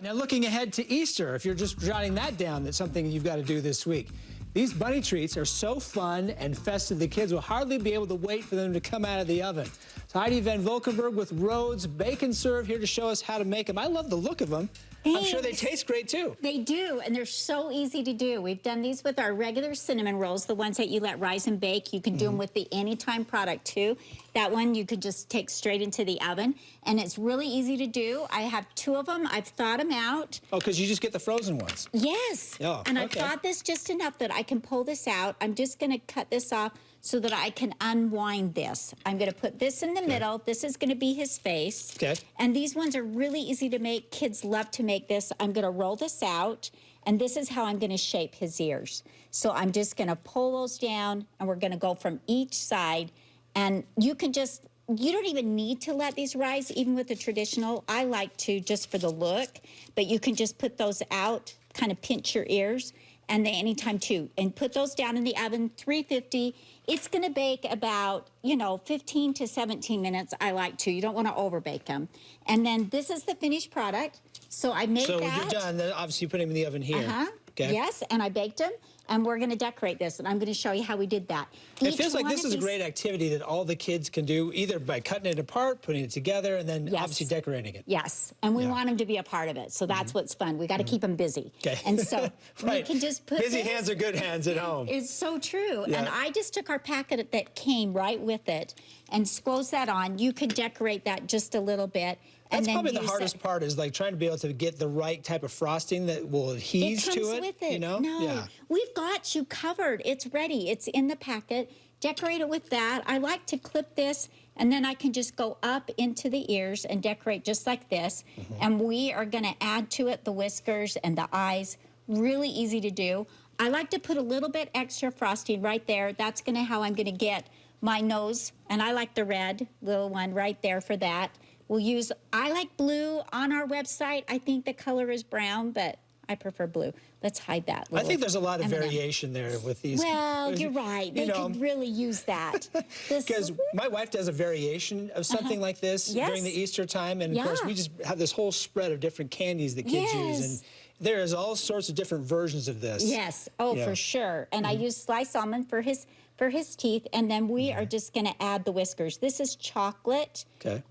now looking ahead to Easter, if you're just jotting that down, that's something you've got to do this week. These bunny treats are so fun and festive, the kids will hardly be able to wait for them to come out of the oven. So Heidi VanValkenburg with Rhodes Bake N Serv here to show us how to make them. I love the look of them. Thanks. I'm sure they taste great too. They do, and they're so easy to do. We've done these with our regular cinnamon rolls, the ones that you let rise and bake. You can do them with the Anytime product too. That one you could just take straight into the oven, and it's really easy to do. I have 2 of them. I've thawed them out. Oh, because you just get the frozen ones. Yes. Oh, and I've thawed this just enough that I can pull this out. I'm just going to cut this off so that I can unwind this. I'm going to put this in the middle. This is going to be his face. Okay. And these ones are really easy to make. Kids love to make this. I'm going to roll this out, and this is how I'm going to shape his ears. So I'm just going to pull those down, and we're going to go from each side. And you can just, you don't even need to let these rise, even with the traditional. I like to just for the look, but you can just put those out, kind of pinch your ears, and the Anytime too, and put those down in the oven, 350. It's gonna bake about, 15 to 17 minutes, I like to. You don't wanna over bake them. And then this is the finished product. So I made that. So when you're done, then obviously you put them in the oven here. Okay. Yes, and I baked them, and we're gonna decorate this, and I'm gonna show you how we did that. It feels like this is a great activity that all the kids can do, either by cutting it apart, putting it together, and then obviously decorating it. Yes, and we want them to be a part of it, so that's what's fun. We gotta keep them busy. Okay. And so we can just put busy hands are good hands at home. It's so true. Yeah. And I just took our packet that came right with it and squoze that on. You could decorate that just a little bit. That's probably the hardest part, is like trying to be able to get the right type of frosting that will adhere to it. It comes with it. No, we've got you covered. It's ready. It's in the packet. Decorate it with that. I like to clip this, and then I can just go up into the ears and decorate just like this. And we are going to add to it the whiskers and the eyes. Really easy to do. I like to put a little bit extra frosting right there. That's how I'm going to get my nose, and I like the red little one right there for that. We'll use, I like blue on our website. I think the color is brown, but I prefer blue. Let's hide that. I think there's a lot of variation there with these. Well, you're right. They could really use that. Because my wife does a variation of something like this during the Easter time, and of course we just have this whole spread of different candies that kids use, and there is all sorts of different versions of this. Yes, for sure. And I use sliced almond for his teeth, and then we are just going to add the whiskers. This is chocolate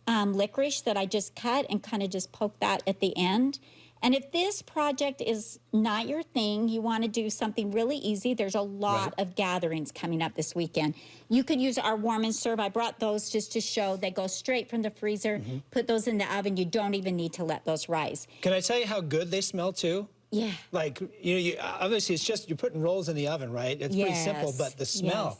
licorice that I just cut and kind of just poke that at the end. And if this project is not your thing, you want to do something really easy, there's a lot of gatherings coming up this weekend. You could use our warm and serve. I brought those just to show they go straight from the freezer. Put those in the oven. You don't even need to let those rise. Can I tell you how good they smell too? Yeah. Like, obviously it's just, you're putting rolls in the oven, right? It's pretty simple, but the smell.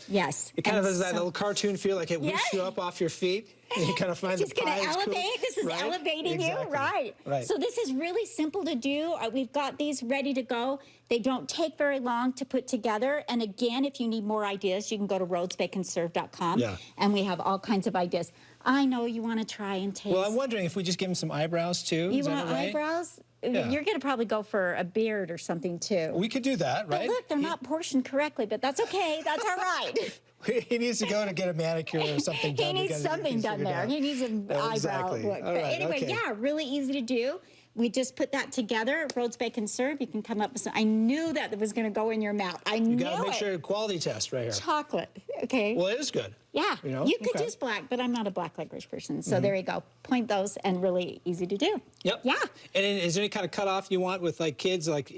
Yes. It kind of has that little cartoon feel, like it whips you up off your feet. And you kind of find just the pie gonna elevate. Cool. This is elevating you, right? So this is really simple to do. We've got these ready to go. They don't take very long to put together. And again, if you need more ideas, you can go to rhodesbakeandserv.com, and we have all kinds of ideas. I know you want to try and taste. Well, I'm wondering if we just give them some eyebrows too. You want eyebrows? Yeah. You're going to probably go for a beard or something too. We could do that, right? But look, they're not portioned correctly, but that's okay. That's all right. He needs to go to get a manicure or something done. He needs something done there. He needs an eyebrow look. But anyway, yeah, really easy to do. We just put that together. Rhodes Bake N Serv. You can come up with some. I knew that was going to go in your mouth. I knew it. You got to make sure quality test right here. Chocolate. Okay. Well, it is good. Yeah. You could use black, but I'm not a black licorice person. So there you go. Point those, and really easy to do. Yep. Yeah. And is there any kind of cutoff you want with like kids? Like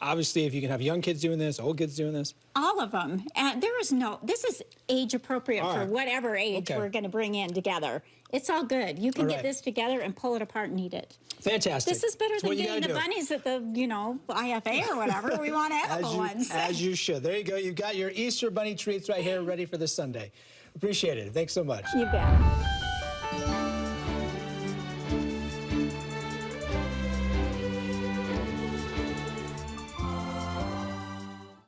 obviously, if you can have young kids doing this, old kids doing this. All of them. And there is no. This is age appropriate for whatever age we're going to bring in together. It's all good. You can get this together and pull it apart and eat it. Fantastic. This is better than getting the bunnies at the, IFA or whatever. We want edible ones. As you should. There you go. You've got your Easter bunny treats right here ready for this Sunday. Appreciate it. Thanks so much. You bet.